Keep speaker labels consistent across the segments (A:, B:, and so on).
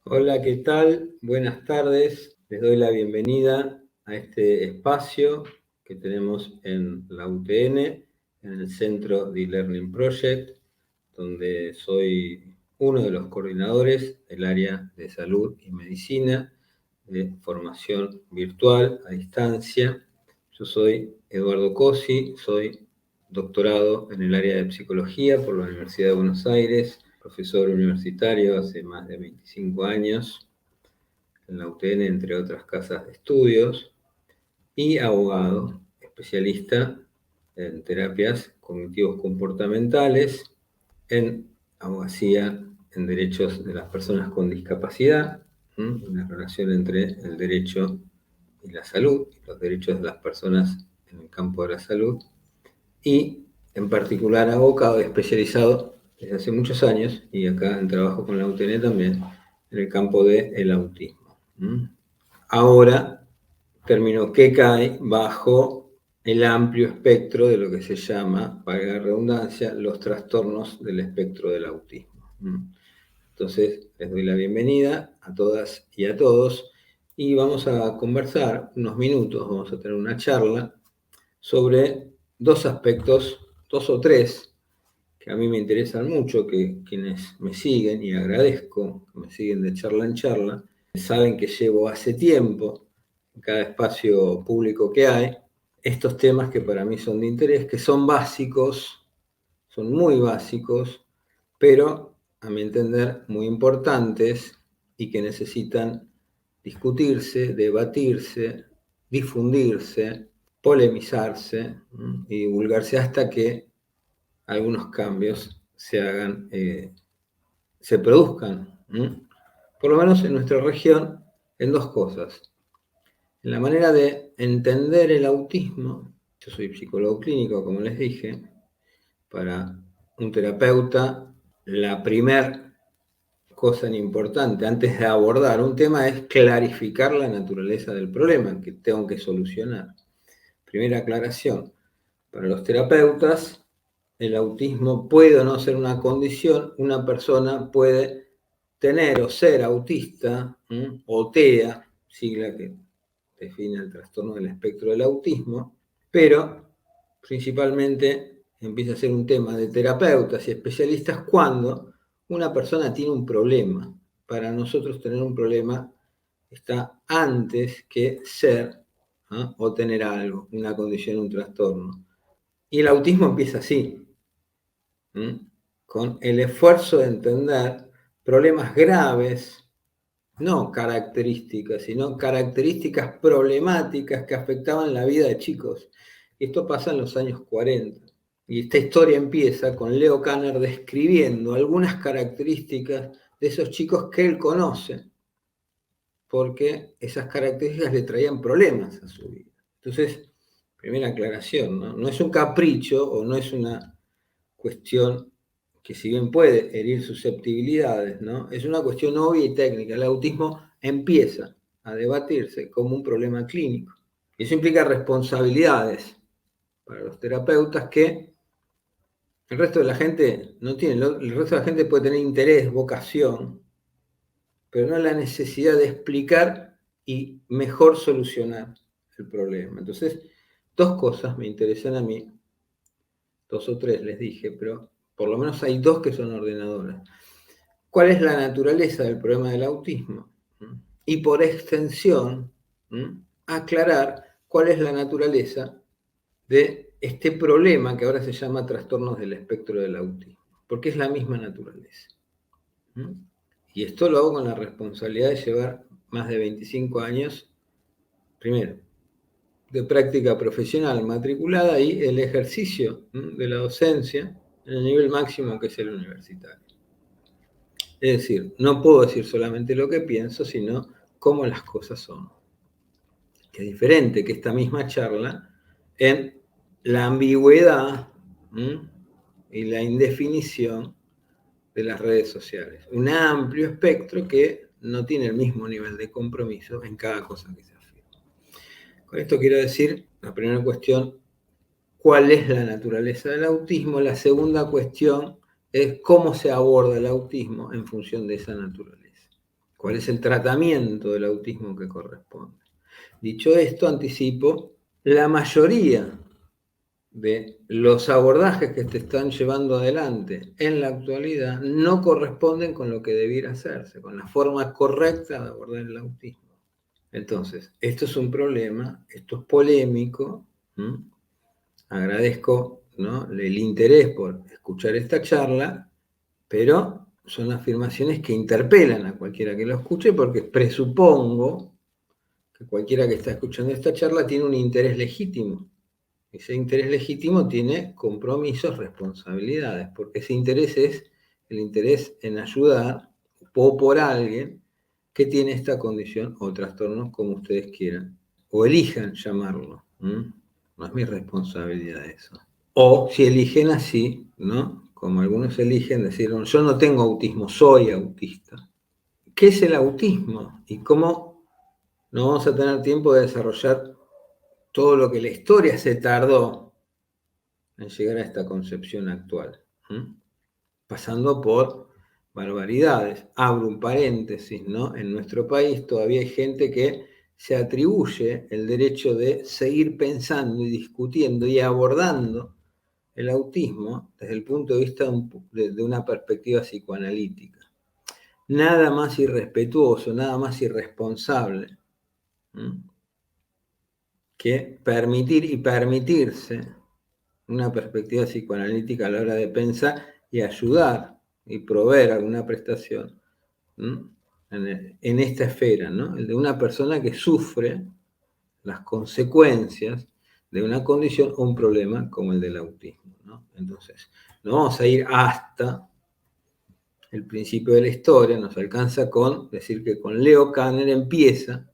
A: Hola, ¿qué tal? Buenas tardes. Les doy la bienvenida a este espacio que tenemos en la UTN, en el Centro de Learning Project, donde soy uno de los coordinadores del área de salud y medicina, de formación virtual a distancia. Yo soy Eduardo Cosi, soy doctorado en el área de psicología por la Universidad de Buenos Aires, profesor universitario hace más de 25 años en la UTN, entre otras casas de estudios, y abogado, especialista en terapias cognitivos comportamentales, en abogacía en derechos de las personas con discapacidad, una relación entre el derecho y la salud, y los derechos de las personas en el campo de la salud, y en particular abogado especializado desde hace muchos años, y acá en trabajo con la UTN también, en el campo del autismo. Ahora, término que cae bajo el amplio espectro de lo que se llama, valga la redundancia, los trastornos del espectro del autismo. Entonces, les doy la bienvenida a todas y a todos y vamos a conversar unos minutos, vamos a tener una charla sobre dos aspectos, dos o tres, que a mí me interesan mucho, que quienes me siguen, y agradezco que me siguen de charla en charla, saben que llevo hace tiempo, en cada espacio público que hay, estos temas que para mí son de interés, que son básicos, son muy básicos, pero a mi entender muy importantes y que necesitan discutirse, debatirse, difundirse, polemizarse y divulgarse hasta que algunos cambios se hagan, se produzcan, por lo menos en nuestra región, en dos cosas. En la manera de entender el autismo, yo soy psicólogo clínico, como les dije, para un terapeuta, la primera cosa importante antes de abordar un tema es clarificar la naturaleza del problema que tengo que solucionar. Primera aclaración, para los terapeutas, el autismo puede o no ser una condición, una persona puede tener o ser autista, o TEA, sigla que define el trastorno del espectro del autismo, pero principalmente empieza a ser un tema de terapeutas y especialistas cuando una persona tiene un problema. Para nosotros tener un problema está antes que ser o tener algo, una condición, un trastorno. Y el autismo empieza así, con el esfuerzo de entender problemas graves, no características, sino características problemáticas que afectaban la vida de chicos. Esto pasa en los años 40. Y esta historia empieza con Leo Kanner describiendo algunas características de esos chicos que él conoce, porque esas características le traían problemas a su vida. Entonces, primera aclaración, no es un capricho o no es una cuestión que si bien puede herir susceptibilidades, ¿no? Es una cuestión obvia y técnica. El autismo empieza a debatirse como un problema clínico. Y eso implica responsabilidades para los terapeutas que el resto de la gente no tiene. El resto de la gente puede tener interés, vocación, pero no la necesidad de explicar y mejor solucionar el problema. Entonces, dos cosas me interesan a mí, dos o tres les dije, pero por lo menos hay dos que son ordenadoras. ¿Cuál es la naturaleza del problema del autismo? Y por extensión, aclarar cuál es la naturaleza de este problema que ahora se llama trastornos del espectro del autismo, porque es la misma naturaleza. Y esto lo hago con la responsabilidad de llevar más de 25 años, primero, de práctica profesional matriculada y el ejercicio de la docencia en el nivel máximo que es el universitario. Es decir, no puedo decir solamente lo que pienso, sino cómo las cosas son. Que es diferente que esta misma charla en la ambigüedad y la indefinición de las redes sociales. Un amplio espectro que no tiene el mismo nivel de compromiso en cada cosa que se afirma. Con esto quiero decir, la primera cuestión, ¿cuál es la naturaleza del autismo? La segunda cuestión es cómo se aborda el autismo en función de esa naturaleza. ¿Cuál es el tratamiento del autismo que corresponde? Dicho esto, anticipo, la mayoría de los abordajes que te están llevando adelante en la actualidad no corresponden con lo que debiera hacerse, con la forma correcta de abordar el autismo. Entonces, esto es un problema, esto es polémico. Agradezco, ¿no?, el interés por escuchar esta charla, pero son afirmaciones que interpelan a cualquiera que lo escuche, porque presupongo que cualquiera que está escuchando esta charla tiene un interés legítimo. Ese interés legítimo tiene compromisos, responsabilidades, porque ese interés es el interés en ayudar o por alguien que tiene esta condición o trastorno, como ustedes quieran, o elijan llamarlo. No es mi responsabilidad eso. O si eligen así, ¿no?, como algunos eligen, decir, yo no tengo autismo, soy autista. ¿Qué es el autismo? Y cómo no vamos a tener tiempo de desarrollar todo lo que la historia se tardó en llegar a esta concepción actual, pasando por barbaridades. Abro un paréntesis, ¿no? En nuestro país todavía hay gente que se atribuye el derecho de seguir pensando y discutiendo y abordando el autismo desde el punto de vista de una perspectiva psicoanalítica. Nada más irrespetuoso, nada más irresponsable que permitir y permitirse una perspectiva psicoanalítica a la hora de pensar y ayudar y proveer alguna prestación en esta esfera, ¿no? El de una persona que sufre las consecuencias de una condición o un problema como el del autismo, ¿no? Entonces, no vamos a ir hasta el principio de la historia, nos alcanza con decir que con Leo Kanner empieza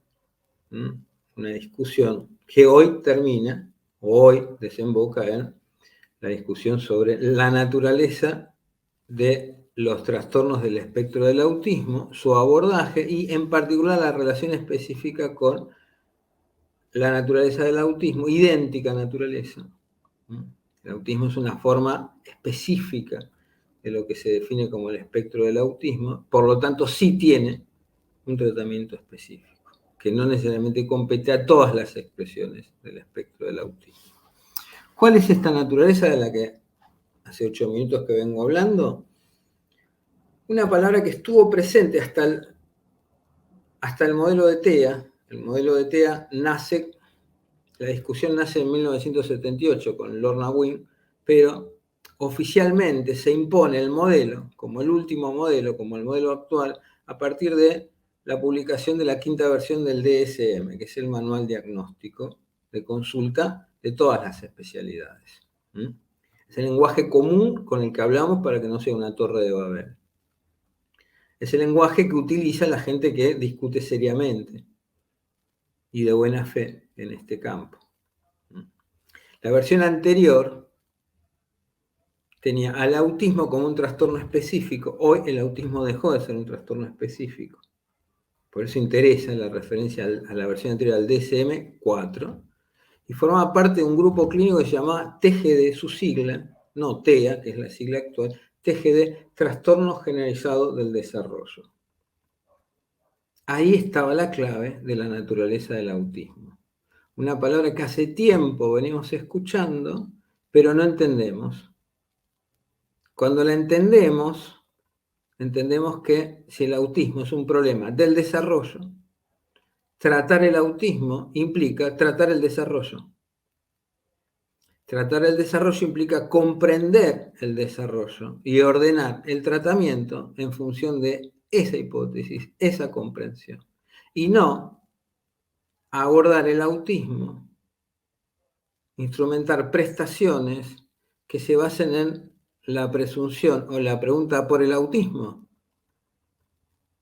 A: una discusión que hoy termina, o hoy desemboca en la discusión sobre la naturaleza de los trastornos del espectro del autismo, su abordaje y en particular la relación específica con la naturaleza del autismo, idéntica naturaleza. El autismo es una forma específica de lo que se define como el espectro del autismo, por lo tanto sí tiene un tratamiento específico, que no necesariamente compete a todas las expresiones del espectro del autismo. ¿Cuál es esta naturaleza de la que hace 8 minutos que vengo hablando? Una palabra que estuvo presente hasta el modelo de TEA. El modelo de TEA nace, la discusión nace en 1978 con Lorna Wynn, pero oficialmente se impone el modelo, como el último modelo, como el modelo actual, a partir de la publicación de la 5ª versión del DSM, que es el manual diagnóstico de consulta de todas las especialidades. Es el lenguaje común con el que hablamos para que no sea una torre de Babel. Es el lenguaje que utiliza la gente que discute seriamente y de buena fe en este campo. La versión anterior tenía al autismo como un trastorno específico. Hoy el autismo dejó de ser un trastorno específico. Por eso interesa la referencia a la versión anterior al DSM-4. Y formaba parte de un grupo clínico que se llamaba TGD, su sigla, no TEA, que es la sigla actual, TGD, Trastorno Generalizado del Desarrollo. Ahí estaba la clave de la naturaleza del autismo. Una palabra que hace tiempo venimos escuchando, pero no entendemos. Cuando la entendemos que si el autismo es un problema del desarrollo, tratar el autismo implica tratar el desarrollo. Tratar el desarrollo implica comprender el desarrollo y ordenar el tratamiento en función de esa hipótesis, esa comprensión. Y no abordar el autismo, instrumentar prestaciones que se basen en la presunción o la pregunta por el autismo,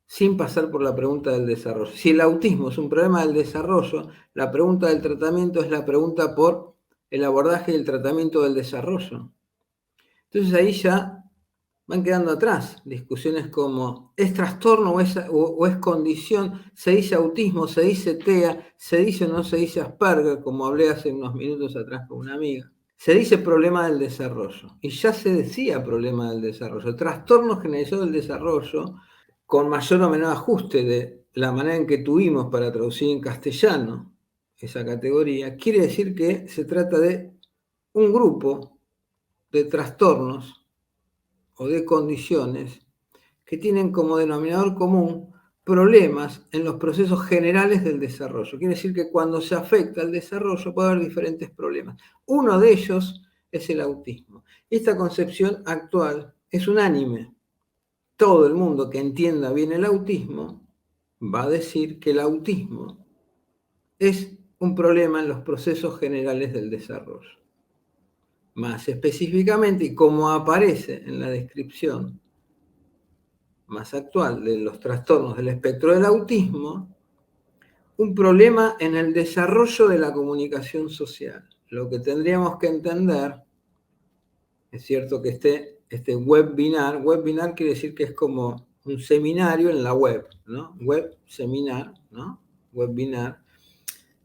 A: sin pasar por la pregunta del desarrollo. Si el autismo es un problema del desarrollo, la pregunta del tratamiento es la pregunta por el abordaje y el tratamiento del desarrollo. Entonces ahí ya van quedando atrás discusiones como ¿es trastorno o es condición? ¿Se dice autismo? ¿Se dice TEA? ¿Se dice o no se dice Asperger? Como hablé hace unos minutos atrás con una amiga. Se dice problema del desarrollo. Y ya se decía problema del desarrollo. Trastorno generalizado del desarrollo con mayor o menor ajuste de la manera en que tuvimos para traducir en castellano esa categoría, quiere decir que se trata de un grupo de trastornos o de condiciones que tienen como denominador común problemas en los procesos generales del desarrollo. Quiere decir que cuando se afecta el desarrollo puede haber diferentes problemas. Uno de ellos es el autismo. Esta concepción actual es unánime. Todo el mundo que entienda bien el autismo va a decir que el autismo es un problema en los procesos generales del desarrollo. Más específicamente, y como aparece en la descripción más actual de los trastornos del espectro del autismo, un problema en el desarrollo de la comunicación social. Lo que tendríamos que entender, es cierto que este webinar quiere decir que es como un seminario en la web, ¿no? Web, seminar, ¿no? Webinar.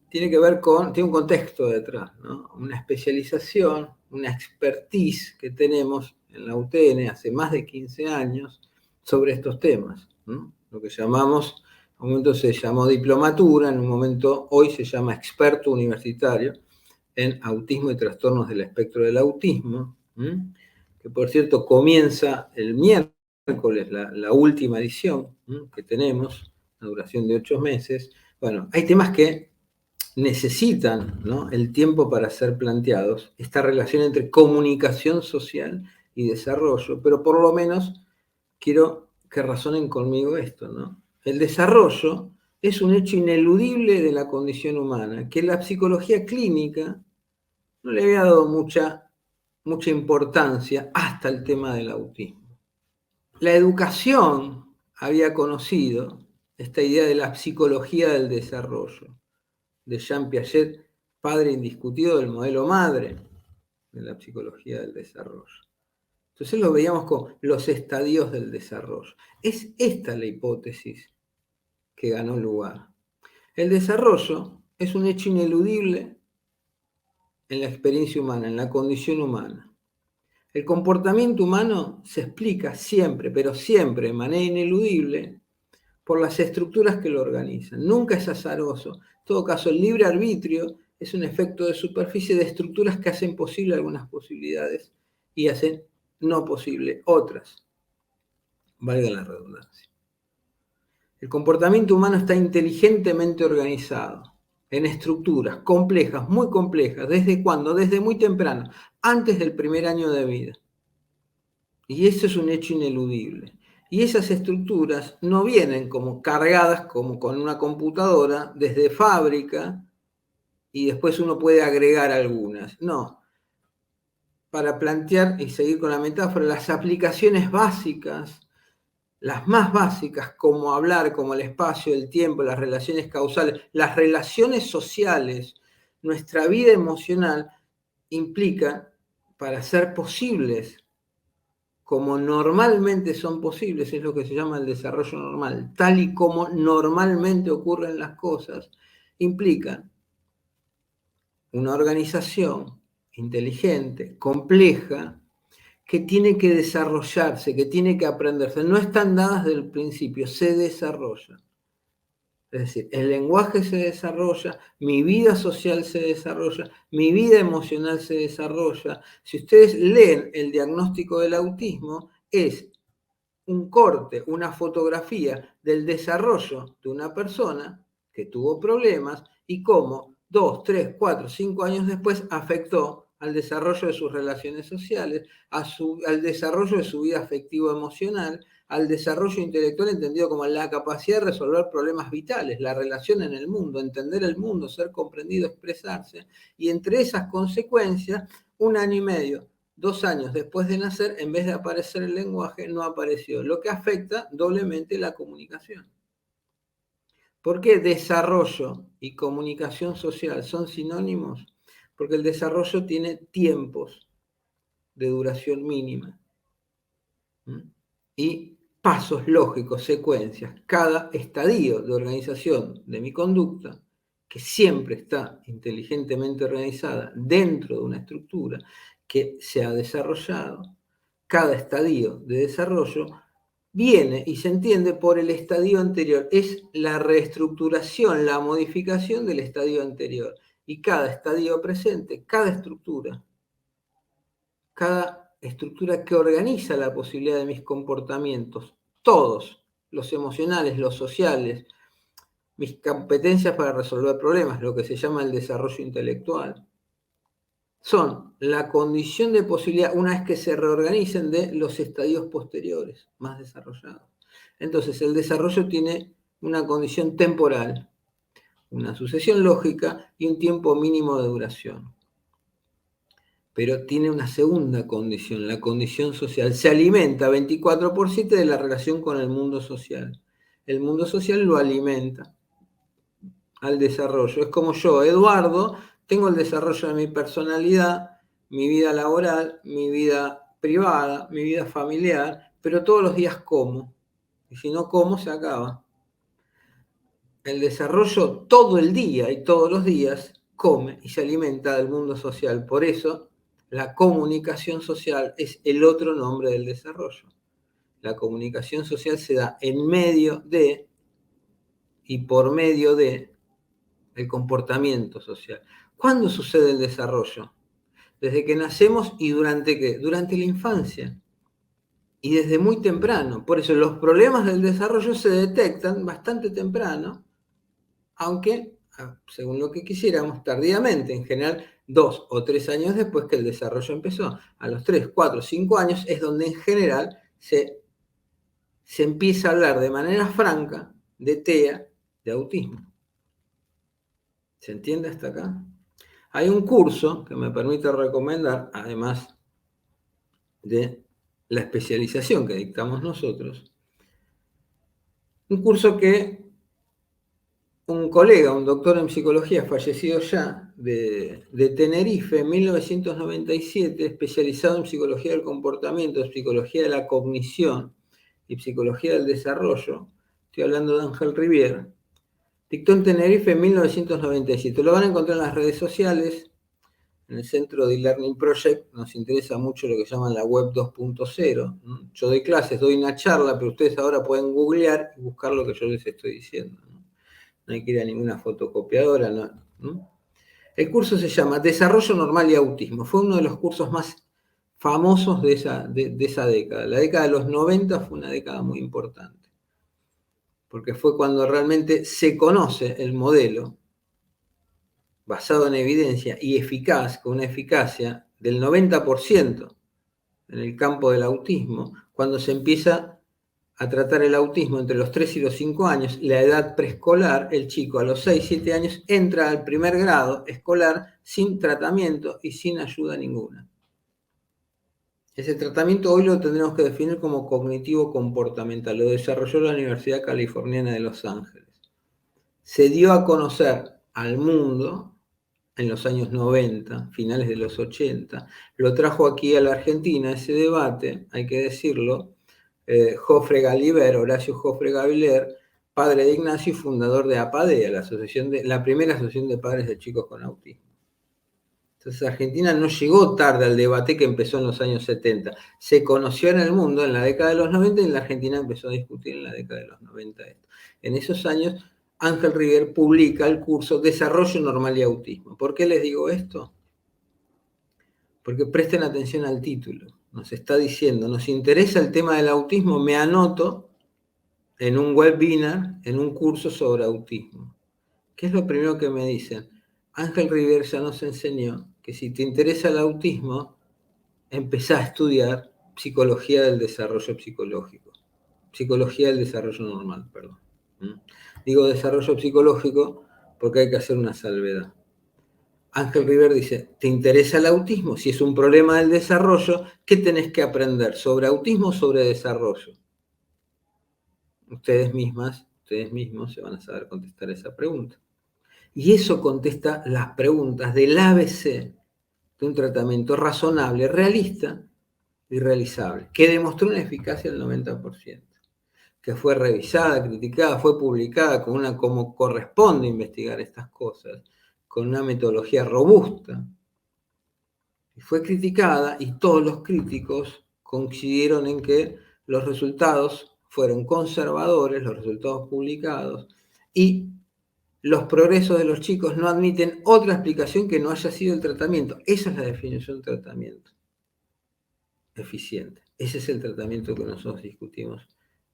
A: Tiene que ver tiene un contexto detrás, ¿no? Una especialización, una expertise que tenemos en la UTN hace más de 15 años sobre estos temas, ¿no? Lo que llamamos, en un momento se llamó diplomatura, en un momento hoy se llama experto universitario en autismo y trastornos del espectro del autismo, que por cierto comienza el miércoles, la última edición que tenemos, una duración de 8 meses. Bueno, hay temas que necesitan, ¿no?, el tiempo para ser planteados, esta relación entre comunicación social y desarrollo, pero por lo menos quiero que razonen conmigo esto, ¿no? El desarrollo es un hecho ineludible de la condición humana, que la psicología clínica no le había dado mucha importancia hasta el tema del autismo. La educación había conocido esta idea de la psicología del desarrollo, de Jean Piaget, padre indiscutido del modelo madre de la psicología del desarrollo. Entonces lo veíamos con los estadios del desarrollo. Es esta la hipótesis que ganó lugar. El desarrollo es un hecho ineludible en la experiencia humana, en la condición humana. El comportamiento humano se explica siempre, pero siempre de manera ineludible, por las estructuras que lo organizan. Nunca es azaroso. En todo caso, el libre arbitrio es un efecto de superficie de estructuras que hacen posible algunas posibilidades y hacen no posible otras. Valga la redundancia. El comportamiento humano está inteligentemente organizado en estructuras complejas, muy complejas. ¿Desde cuándo? Desde muy temprano, antes del primer año de vida. Y eso es un hecho ineludible. Y esas estructuras no vienen como cargadas como con una computadora desde fábrica y después uno puede agregar algunas. No. Para plantear y seguir con la metáfora, las aplicaciones básicas, las más básicas, como hablar, como el espacio, el tiempo, las relaciones causales, las relaciones sociales, nuestra vida emocional, implican, para ser posibles como normalmente son posibles, es lo que se llama el desarrollo normal, tal y como normalmente ocurren las cosas, implican una organización inteligente, compleja, que tiene que desarrollarse, que tiene que aprenderse. No están dadas desde el principio, se desarrollan. Es decir, el lenguaje se desarrolla, mi vida social se desarrolla, mi vida emocional se desarrolla. Si ustedes leen el diagnóstico del autismo, es un corte, una fotografía del desarrollo de una persona que tuvo problemas y cómo 2, 3, 4, 5 años después afectó al desarrollo de sus relaciones sociales, al desarrollo de su vida afectivo-emocional, al desarrollo intelectual entendido como la capacidad de resolver problemas vitales, la relación en el mundo, entender el mundo, ser comprendido, expresarse, y entre esas consecuencias, 1 año y medio, 2 años después de nacer, en vez de aparecer el lenguaje, no apareció, lo que afecta doblemente la comunicación. ¿Por qué desarrollo y comunicación social son sinónimos? Porque el desarrollo tiene tiempos de duración mínima y pasos lógicos, secuencias. Cada estadio de organización de mi conducta, que siempre está inteligentemente organizada dentro de una estructura que se ha desarrollado, cada estadio de desarrollo viene y se entiende por el estadio anterior. Es la reestructuración, la modificación del estadio anterior. Y cada estadio presente, cada estructura que organiza la posibilidad de mis comportamientos, todos, los emocionales, los sociales, mis competencias para resolver problemas, lo que se llama el desarrollo intelectual, son la condición de posibilidad, una vez que se reorganicen, de los estadios posteriores, más desarrollados. Entonces, el desarrollo tiene una condición temporal, una sucesión lógica y un tiempo mínimo de duración. Pero tiene una segunda condición, la condición social. Se alimenta 24/7 de la relación con el mundo social. El mundo social lo alimenta al desarrollo. Es como yo, Eduardo, tengo el desarrollo de mi personalidad, mi vida laboral, mi vida privada, mi vida familiar, pero todos los días como. Y si no como, se acaba. El desarrollo todo el día y todos los días come y se alimenta del mundo social. Por eso, la comunicación social es el otro nombre del desarrollo. La comunicación social se da en medio de y por medio de el comportamiento social. ¿Cuándo sucede el desarrollo? Desde que nacemos y ¿durante qué? Durante la infancia. Y desde muy temprano. Por eso los problemas del desarrollo se detectan bastante temprano, aunque, según lo que quisiéramos, tardíamente, en general 2 o 3 años después que el desarrollo empezó. A los 3, 4, 5 años es donde en general se empieza a hablar de manera franca de TEA, de autismo. ¿Se entiende hasta acá? Hay un curso que me permite recomendar, además de la especialización que dictamos nosotros, un curso que un colega, un doctor en psicología fallecido ya, de Tenerife, en 1997, especializado en psicología del comportamiento, psicología de la cognición y psicología del desarrollo, estoy hablando de Ángel Rivière, dictó en Tenerife en 1997. Lo van a encontrar en las redes sociales, en el centro de e-learning project. Nos interesa mucho lo que llaman la web 2.0. Yo doy clases, doy una charla, pero ustedes ahora pueden googlear y buscar lo que yo les estoy diciendo. No hay que ir a ninguna fotocopiadora. ¿no? El curso se llama Desarrollo Normal y Autismo. Fue uno de los cursos más famosos de esa década. La década de los 90 fue una década muy importante, porque fue cuando realmente se conoce el modelo basado en evidencia y eficaz, con una eficacia del 90% en el campo del autismo, cuando se empieza a tratar el autismo entre los 3 y los 5 años, la edad preescolar, el chico a los 6, 7 años entra al primer grado escolar sin tratamiento y sin ayuda ninguna. Ese tratamiento hoy lo tendremos que definir como cognitivo-comportamental. Lo desarrolló la Universidad Californiana de Los Ángeles. Se dio a conocer al mundo en los años 90, finales de los 80, lo trajo aquí a la Argentina ese debate, hay que decirlo, Jofre Galiver, Horacio Jofre Galiver, padre de Ignacio y fundador de APADEA, la primera asociación de padres de chicos con autismo. Entonces Argentina no llegó tarde al debate que empezó en los años 70. Se conoció en el mundo en la década de los 90 y en la Argentina empezó a discutir en la década de los 90 esto. En esos años Ángel Rivière publica el curso Desarrollo Normal y Autismo. ¿Por qué les digo esto? Porque presten atención al título. Nos está diciendo, nos interesa el tema del autismo, me anoto en un webinar, en un curso sobre autismo. ¿Qué es lo primero que me dicen? Ángel Rivière ya nos enseñó que si te interesa el autismo, empezá a estudiar psicología del desarrollo psicológico. Psicología del desarrollo normal, perdón. Digo desarrollo psicológico porque hay que hacer una salvedad. Ángel Rivière dice, ¿te interesa el autismo? Si es un problema del desarrollo, ¿qué tenés que aprender? ¿Sobre autismo o sobre desarrollo? Ustedes mismos se van a saber contestar esa pregunta. Y eso contesta las preguntas del ABC de un tratamiento razonable, realista y realizable, que demostró una eficacia del 90%. Que fue revisada, criticada, fue publicada como corresponde investigar estas cosas, con una metodología robusta. Y fue criticada y todos los críticos coincidieron en que los resultados fueron conservadores, los resultados publicados, y los progresos de los chicos no admiten otra explicación que no haya sido el tratamiento. Esa es la definición de tratamiento eficiente. Ese es el tratamiento que nosotros discutimos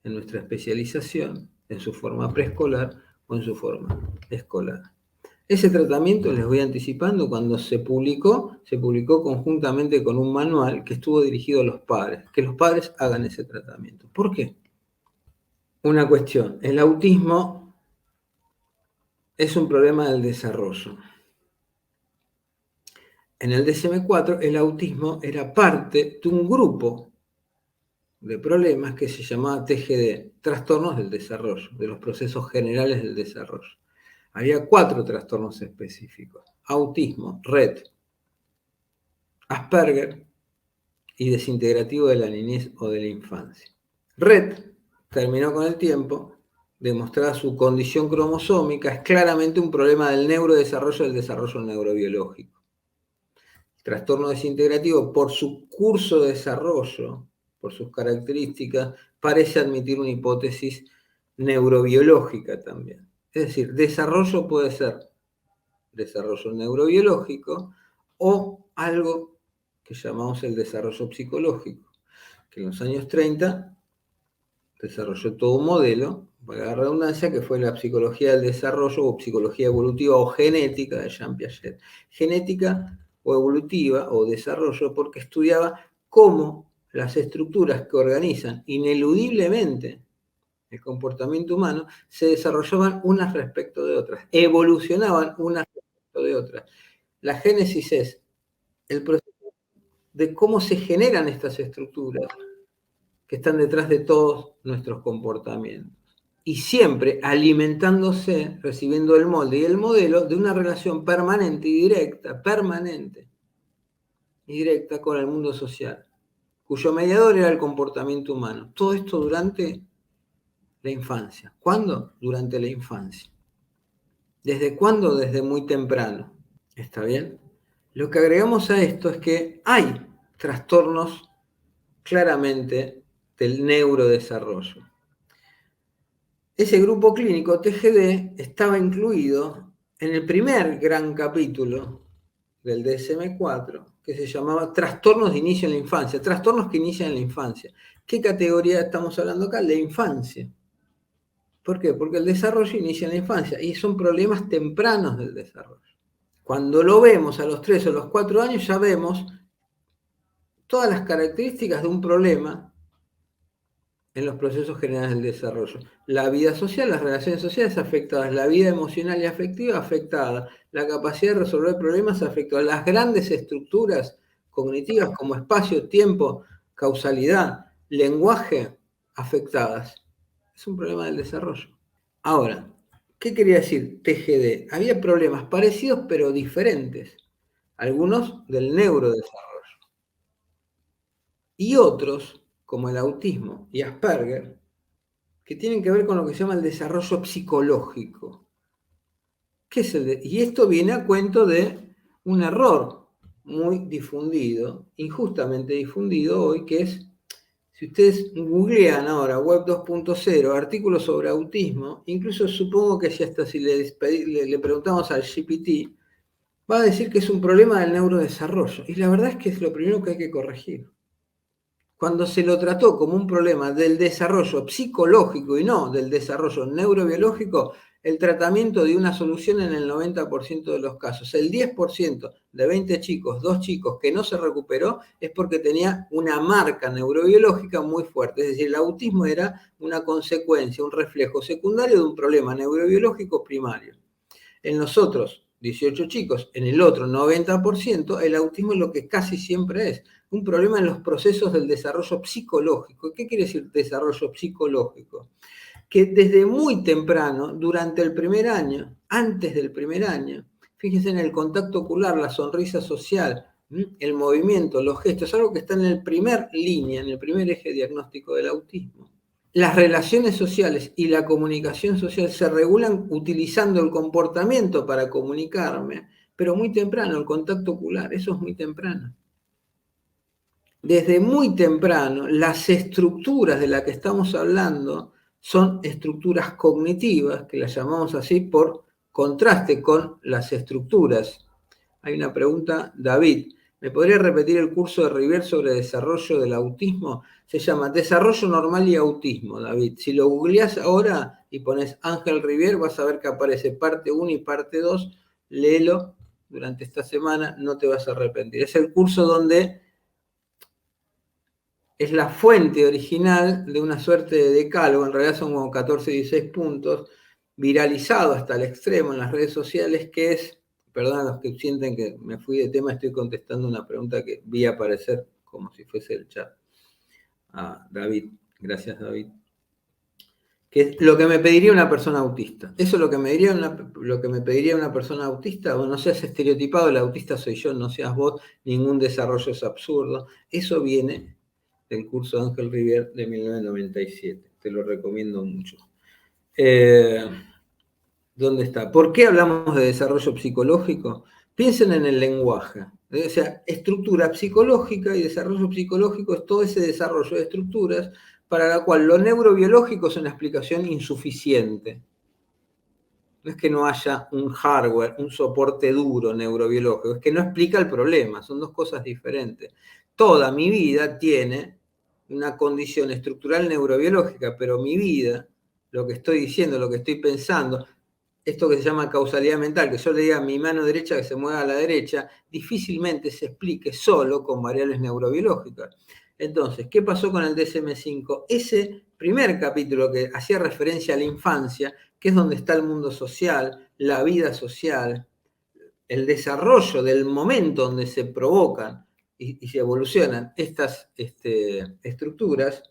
A: en nuestra especialización, en su forma preescolar o en su forma escolar. Ese tratamiento, les voy anticipando, cuando se publicó conjuntamente con un manual que estuvo dirigido a los padres, que los padres hagan ese tratamiento. ¿Por qué? Una cuestión, el autismo es un problema del desarrollo. En el DSM-4 el autismo era parte de un grupo de problemas que se llamaba TGD, trastornos del desarrollo, de los procesos generales del desarrollo. Había 4 trastornos específicos: autismo, Rett, Asperger y desintegrativo de la niñez o de la infancia. Rett terminó con el tiempo, demostrada su condición cromosómica, es claramente un problema del neurodesarrollo, del desarrollo neurobiológico. El trastorno desintegrativo, por su curso de desarrollo, por sus características, parece admitir una hipótesis neurobiológica también. Es decir, desarrollo puede ser desarrollo neurobiológico o algo que llamamos el desarrollo psicológico, que en los años 30 desarrolló todo un modelo, para la redundancia, que fue la psicología del desarrollo o psicología evolutiva o genética de Jean Piaget. Genética o evolutiva o desarrollo porque estudiaba cómo las estructuras que organizan ineludiblemente el comportamiento humano se desarrollaban unas respecto de otras, evolucionaban unas respecto de otras. La génesis es el proceso de cómo se generan estas estructuras que están detrás de todos nuestros comportamientos. Y siempre alimentándose, recibiendo el molde y el modelo de una relación permanente y directa con el mundo social, cuyo mediador era el comportamiento humano. Todo esto durante la infancia. ¿Cuándo? Durante la infancia. ¿Desde cuándo? Desde muy temprano. ¿Está bien? Lo que agregamos a esto es que hay trastornos claramente del neurodesarrollo. Ese grupo clínico TGD estaba incluido en el primer gran capítulo del DSM-4, que se llamaba Trastornos de inicio en la infancia, trastornos que inician en la infancia. ¿Qué categoría estamos hablando acá? De infancia. ¿Por qué? Porque el desarrollo inicia en la infancia y son problemas tempranos del desarrollo. Cuando lo vemos a los 3 o los 4 años, ya vemos todas las características de un problema en los procesos generales del desarrollo. La vida social, las relaciones sociales afectadas, la vida emocional y afectiva afectada, la capacidad de resolver problemas afectadas, las grandes estructuras cognitivas como espacio, tiempo, causalidad, lenguaje afectadas. Es un problema del desarrollo. Ahora, ¿qué quería decir TGD? Había problemas parecidos pero diferentes, algunos del neurodesarrollo y otros como el autismo y Asperger, que tienen que ver con lo que se llama el desarrollo psicológico. ¿Qué es y esto viene a cuento de un error muy difundido, injustamente difundido hoy, que es, si ustedes googlean ahora Web 2.0, artículos sobre autismo, incluso supongo que si le preguntamos al GPT, va a decir que es un problema del neurodesarrollo. Y la verdad es que es lo primero que hay que corregir. Cuando se lo trató como un problema del desarrollo psicológico y no del desarrollo neurobiológico, el tratamiento dio una solución en el 90% de los casos. El 10% de 20 chicos, 2 chicos que no se recuperó es porque tenía una marca neurobiológica muy fuerte. Es decir, el autismo era una consecuencia, un reflejo secundario de un problema neurobiológico primario. En los otros 18 chicos, en el otro 90%, el autismo es lo que casi siempre es, un problema en los procesos del desarrollo psicológico. ¿Qué quiere decir desarrollo psicológico? Que desde muy temprano, durante el primer año, antes del primer año, fíjense en el contacto ocular, la sonrisa social, el movimiento, los gestos, algo que está en el primer línea, en el primer eje diagnóstico del autismo. Las relaciones sociales y la comunicación social se regulan utilizando el comportamiento para comunicarme, pero muy temprano, el contacto ocular, eso es muy temprano. desde muy temprano, las estructuras de las que estamos hablando son estructuras cognitivas, que las llamamos así por contraste con las estructuras. Hay una pregunta, David, ¿me podría repetir el curso de Rivière sobre desarrollo del autismo? Se llama Desarrollo Normal y Autismo, David. Si lo googleás ahora y pones Ángel Rivière, vas a ver que aparece parte 1 y parte 2. Léelo durante esta semana, no te vas a arrepentir. Es el curso donde es la fuente original de una suerte de decálogo, en realidad son como 14, 16 puntos, viralizado hasta el extremo en las redes sociales, que es, perdón a los que sienten que me fui de tema, estoy contestando una pregunta que vi aparecer como si fuese el chat. David, gracias David. Que es lo que me pediría una persona autista. Eso es lo que me pediría una persona autista. O no seas estereotipado, el autista soy yo, no seas vos, ningún desarrollo es absurdo. Eso viene del curso de Ángel Rivière de 1997. Te lo recomiendo mucho. ¿Dónde está? ¿Por qué hablamos de desarrollo psicológico? Piensen en el lenguaje. O sea, estructura psicológica y desarrollo psicológico es todo ese desarrollo de estructuras para la cual lo neurobiológico es una explicación insuficiente. No es que no haya un hardware, un soporte duro neurobiológico, es que no explica el problema, son dos cosas diferentes. Toda mi vida tiene una condición estructural neurobiológica, pero mi vida, lo que estoy diciendo, lo que estoy pensando, esto que se llama causalidad mental, que yo le diga a mi mano derecha que se mueva a la derecha, difícilmente se explique solo con variables neurobiológicas. Entonces, ¿qué pasó con el DSM-5? Ese primer capítulo que hacía referencia a la infancia, que es donde está el mundo social, la vida social, el desarrollo del momento donde se provocan y se evolucionan estas estructuras,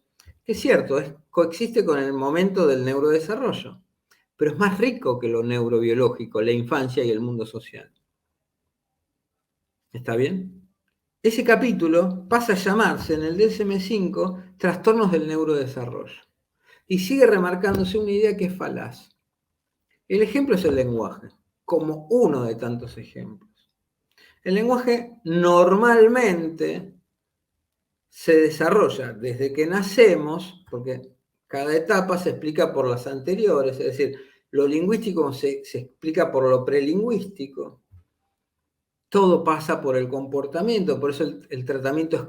A: que es cierto, coexiste con el momento del neurodesarrollo, pero es más rico que lo neurobiológico, la infancia y el mundo social. ¿Está bien? Ese capítulo pasa a llamarse en el DSM-5 trastornos del neurodesarrollo. Y sigue remarcándose una idea que es falaz. El ejemplo es el lenguaje, como uno de tantos ejemplos. El lenguaje normalmente se desarrolla desde que nacemos, porque cada etapa se explica por las anteriores, es decir, lo lingüístico se explica por lo prelingüístico. Todo pasa por el comportamiento, por eso el tratamiento es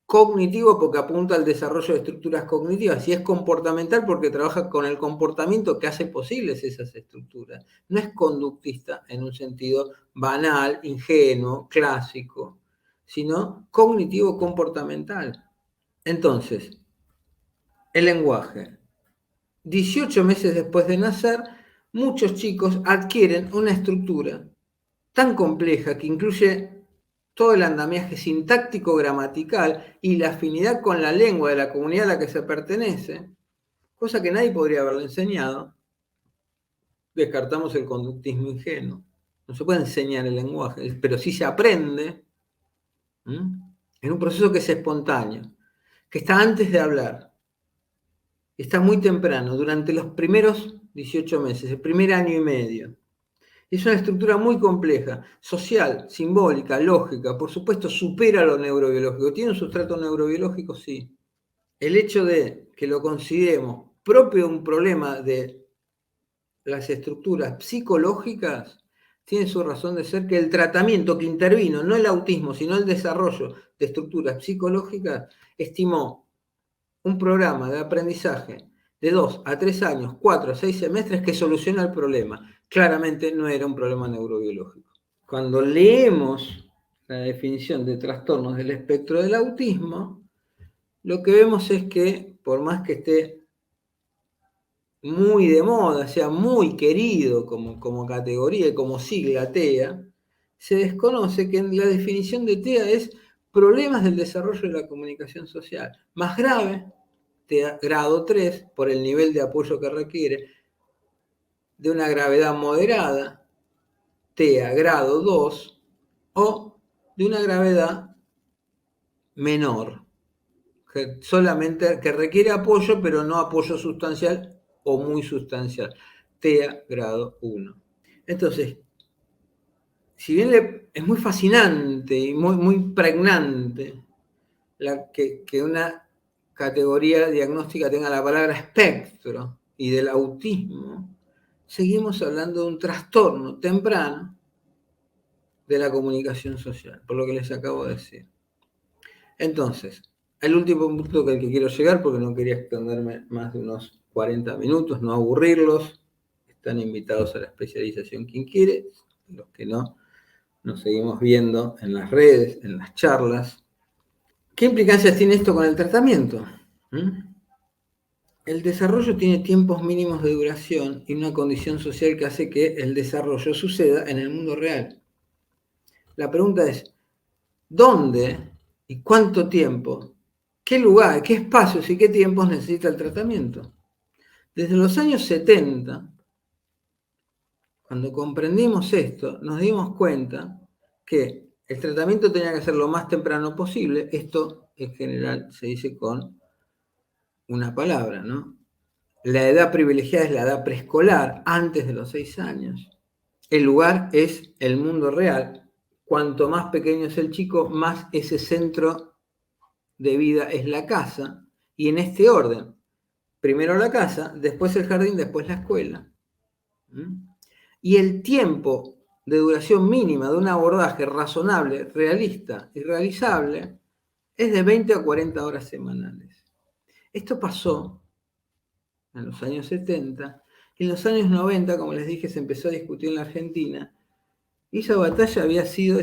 A: cognitivo porque apunta al desarrollo de estructuras cognitivas, y es comportamental porque trabaja con el comportamiento que hace posibles esas estructuras. No es conductista en un sentido banal, ingenuo, clásico, sino cognitivo-comportamental. Entonces, el lenguaje. 18 meses después de nacer, muchos chicos adquieren una estructura tan compleja que incluye todo el andamiaje sintáctico gramatical y la afinidad con la lengua de la comunidad a la que se pertenece, cosa que nadie podría haberle enseñado. Descartamos el conductismo ingenuo. No se puede enseñar el lenguaje, pero sí se aprende en un proceso que es espontáneo, que está antes de hablar, está muy temprano, durante los primeros 18 meses, el primer año y medio. Es una estructura muy compleja, social, simbólica, lógica, por supuesto supera lo neurobiológico. ¿Tiene un sustrato neurobiológico? Sí. El hecho de que lo consideremos propio de un problema de las estructuras psicológicas tiene su razón de ser, que el tratamiento que intervino, no el autismo, sino el desarrollo de estructuras psicológicas, estimó un programa de aprendizaje de 2 a 3 años, 4 a 6 semestres que soluciona el problema. Claramente no era un problema neurobiológico. Cuando leemos la definición de trastornos del espectro del autismo, lo que vemos es que, por más que esté muy de moda, sea muy querido como categoría y como sigla TEA, se desconoce que en la definición de TEA es problemas del desarrollo de la comunicación social. Más grave, TEA grado 3, por el nivel de apoyo que requiere, de una gravedad moderada, TEA grado 2, o de una gravedad menor, que requiere apoyo, pero no apoyo sustancial o muy sustancial, TEA grado 1. Entonces, si bien es muy fascinante y muy, muy pregnante que una categoría diagnóstica tenga la palabra espectro y del autismo, seguimos hablando de un trastorno temprano de la comunicación social, por lo que les acabo de decir. Entonces, el último punto al que quiero llegar, porque no quería extenderme más de unos 40 minutos, no aburrirlos, están invitados a la especialización quien quiere, los que no, nos seguimos viendo en las redes, en las charlas. ¿Qué implicancias tiene esto con el tratamiento? El desarrollo tiene tiempos mínimos de duración y una condición social que hace que el desarrollo suceda en el mundo real. La pregunta es, ¿dónde y cuánto tiempo, qué lugar, qué espacios y qué tiempos necesita el tratamiento? Desde los años 70, cuando comprendimos esto, nos dimos cuenta que el tratamiento tenía que ser lo más temprano posible. Esto en general se dice con una palabra, ¿no? La edad privilegiada es la edad preescolar, antes de los 6 años. El lugar es el mundo real. Cuanto más pequeño es el chico, más ese centro de vida es la casa. Y en este orden, primero la casa, después el jardín, después la escuela. Y el tiempo de duración mínima de un abordaje razonable, realista y realizable es de 20 a 40 horas semanales. Esto pasó en los años 70, y en los años 90, como les dije, se empezó a discutir en la Argentina, y esa batalla había sido,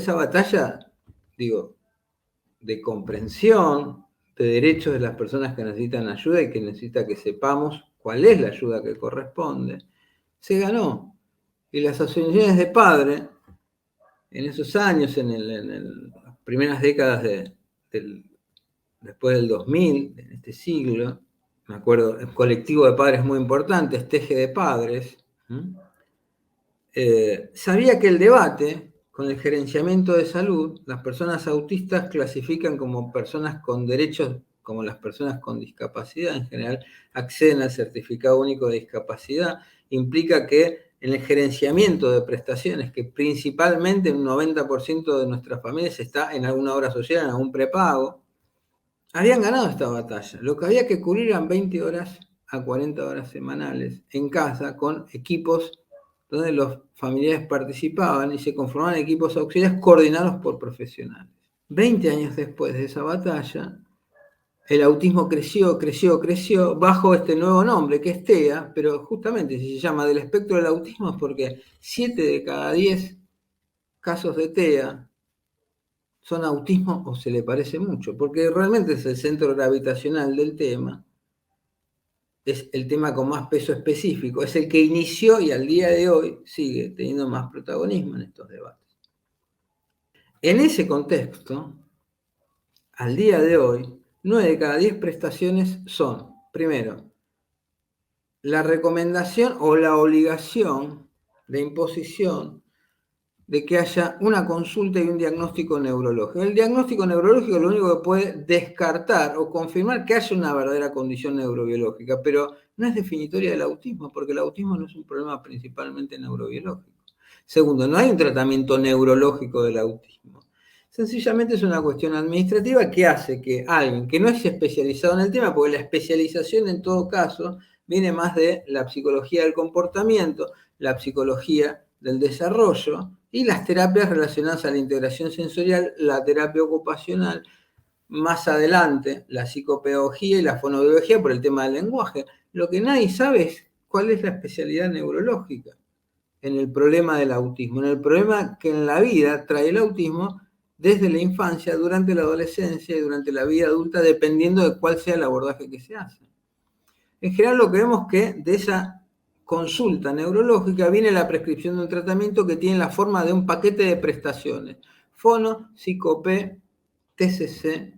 A: de comprensión de derechos de las personas que necesitan ayuda y que necesita que sepamos cuál es la ayuda que corresponde, se ganó. Y las asociaciones de padres, en esos años, en las primeras décadas después del 2000, en este siglo, me acuerdo, el colectivo de padres muy importante, Teje de Padres, sabía que el debate con el gerenciamiento de salud, las personas autistas clasifican como personas con derechos, como las personas con discapacidad en general, acceden al certificado único de discapacidad, implica que en el gerenciamiento de prestaciones, que principalmente un 90% de nuestras familias está en alguna obra social, en algún prepago, habían ganado esta batalla. Lo que había que cubrir eran 20 horas a 40 horas semanales en casa con equipos donde los familiares participaban y se conformaban equipos auxiliares coordinados por profesionales. 20 años después de esa batalla, el autismo creció bajo este nuevo nombre que es TEA, pero justamente si se llama del espectro del autismo es porque 7 de cada 10 casos de TEA son autismo o se le parece mucho, porque realmente es el centro gravitacional del tema, es el tema con más peso específico, es el que inició y al día de hoy sigue teniendo más protagonismo en estos debates. En ese contexto, al día de hoy, 9 de cada 10 prestaciones son, primero, la recomendación o la obligación de imposición de que haya una consulta y un diagnóstico neurológico. El diagnóstico neurológico lo único que puede descartar o confirmar que haya una verdadera condición neurobiológica, pero no es definitoria del autismo, porque el autismo no es un problema principalmente neurobiológico. Segundo, no hay un tratamiento neurológico del autismo. Sencillamente es una cuestión administrativa que hace que alguien que no es especializado en el tema, porque la especialización en todo caso viene más de la psicología del comportamiento, la psicología del desarrollo y las terapias relacionadas a la integración sensorial, la terapia ocupacional, más adelante la psicopedagogía y la fonoaudiología por el tema del lenguaje. Lo que nadie sabe es cuál es la especialidad neurológica en el problema del autismo, en el problema que en la vida trae el autismo desde la infancia, durante la adolescencia y durante la vida adulta, dependiendo de cuál sea el abordaje que se hace. En general lo que vemos que de esa consulta neurológica viene la prescripción de un tratamiento que tiene la forma de un paquete de prestaciones. Fono, psicopé, TCC,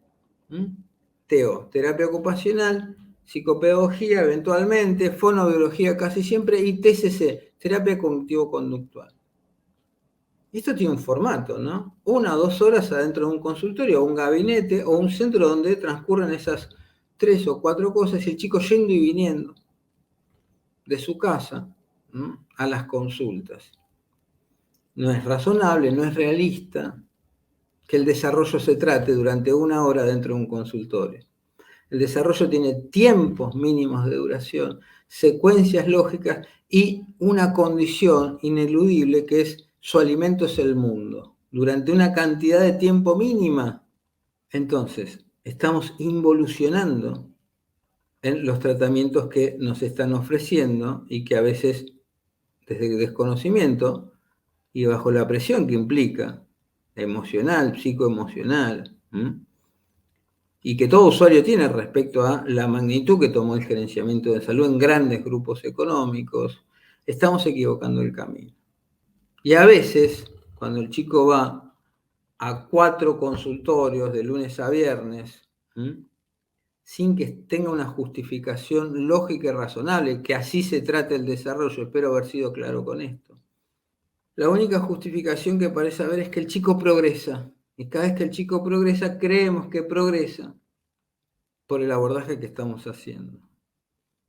A: TO, terapia ocupacional, psicopedagogía eventualmente, fonobiología casi siempre y TCC, terapia cognitivo-conductual. Esto tiene un formato, ¿no? 1 o 2 horas adentro de un consultorio o un gabinete o un centro donde transcurren esas 3 o 4 cosas y el chico yendo y viniendo de su casa, ¿no?, a las consultas. No es razonable, no es realista, que el desarrollo se trate durante 1 hora dentro de un consultorio. El desarrollo tiene tiempos mínimos de duración, secuencias lógicas y una condición ineludible que es su alimento es el mundo. Durante una cantidad de tiempo mínima, entonces, estamos involucionando en los tratamientos que nos están ofreciendo y que a veces, desde el desconocimiento y bajo la presión que implica, emocional, psicoemocional, y que todo usuario tiene respecto a la magnitud que tomó el gerenciamiento de salud en grandes grupos económicos, estamos equivocando el camino. Y a veces, cuando el chico va a 4 consultorios de lunes a viernes, sin que tenga una justificación lógica y razonable, que así se trate el desarrollo, espero haber sido claro con esto. La única justificación que parece haber es que el chico progresa, y cada vez que el chico progresa, creemos que progresa por el abordaje que estamos haciendo.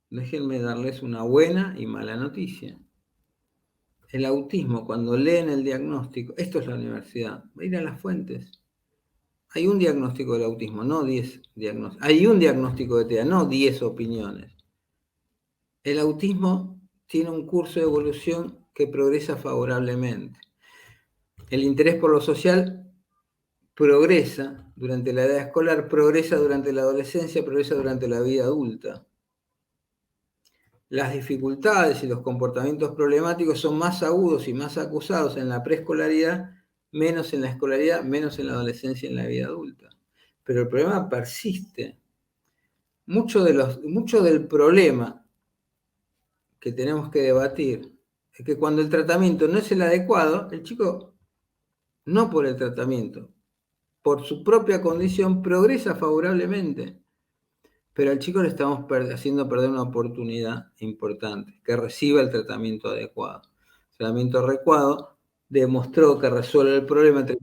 A: Déjenme darles una buena y mala noticia. El autismo, cuando leen el diagnóstico, esto es la universidad, va a ir a las fuentes. Hay un diagnóstico del autismo, no 10 diagnósticos. Hay un diagnóstico de TEA, no 10 opiniones. El autismo tiene un curso de evolución que progresa favorablemente. El interés por lo social progresa durante la edad escolar, progresa durante la adolescencia, progresa durante la vida adulta. Las dificultades y los comportamientos problemáticos son más agudos y más acusados en la preescolaridad, menos en la escolaridad, menos en la adolescencia y en la vida adulta. Pero el problema persiste. Mucho del problema que tenemos que debatir es que cuando el tratamiento no es el adecuado, el chico, no por el tratamiento, por su propia condición, progresa favorablemente. Pero al chico le estamos haciendo perder una oportunidad importante, que reciba el tratamiento adecuado. El tratamiento adecuado demostró que resuelve el problema entre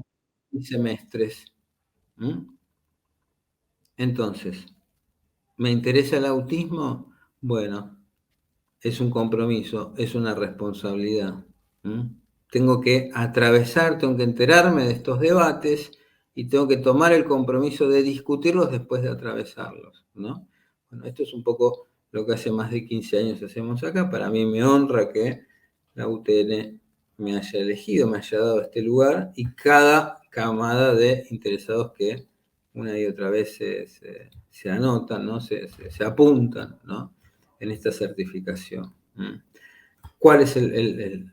A: 6 semestres. Entonces, ¿me interesa el autismo? Bueno, es un compromiso, es una responsabilidad. Tengo que atravesar, tengo que enterarme de estos debates y tengo que tomar el compromiso de discutirlos después de atravesarlos, ¿no? Bueno, esto es un poco lo que hace más de 15 años hacemos acá. Para mí me honra que la UTN me haya elegido, me haya dado este lugar y cada camada de interesados que una y otra vez se anotan, ¿no? se apuntan, ¿no? En esta certificación. ¿Cuál es el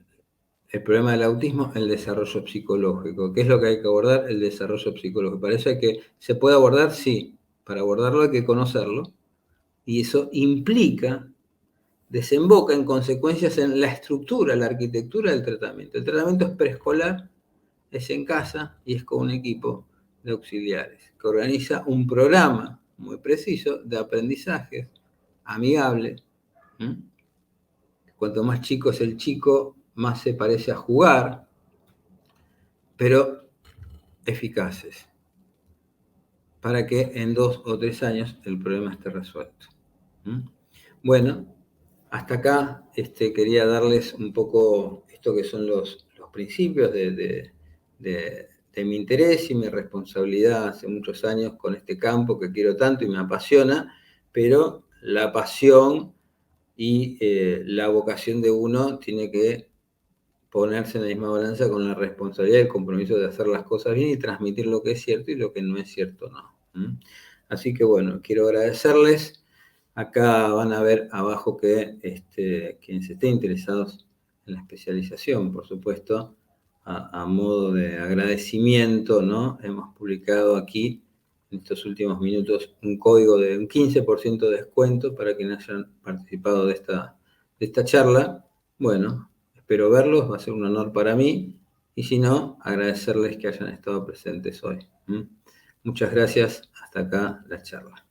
A: problema del autismo? El desarrollo psicológico. ¿Qué es lo que hay que abordar? El desarrollo psicológico. Para eso ¿se puede abordar? Sí. Para abordarlo hay que conocerlo. Y eso implica, desemboca en consecuencias en la estructura, la arquitectura del tratamiento. El tratamiento es preescolar, es en casa y es con un equipo de auxiliares que organiza un programa muy preciso de aprendizajes amigable. Cuanto más chico es el chico, más se parece a jugar, pero eficaces, para que en 2 o 3 años el problema esté resuelto. Bueno, hasta acá quería darles un poco esto que son los principios de mi interés y mi responsabilidad hace muchos años con este campo que quiero tanto y me apasiona, pero la pasión y la vocación de uno tiene que ponerse en la misma balanza con la responsabilidad y el compromiso de hacer las cosas bien y transmitir lo que es cierto y lo que no es cierto no. Así que bueno, quiero agradecerles. Acá van a ver abajo que quienes estén interesados en la especialización, por supuesto, a modo de agradecimiento, ¿no? Hemos publicado aquí en estos últimos minutos un código de un 15% de descuento para quienes hayan participado de esta charla. Bueno, espero verlos, va a ser un honor para mí, y si no, agradecerles que hayan estado presentes hoy. Muchas gracias, hasta acá la charla.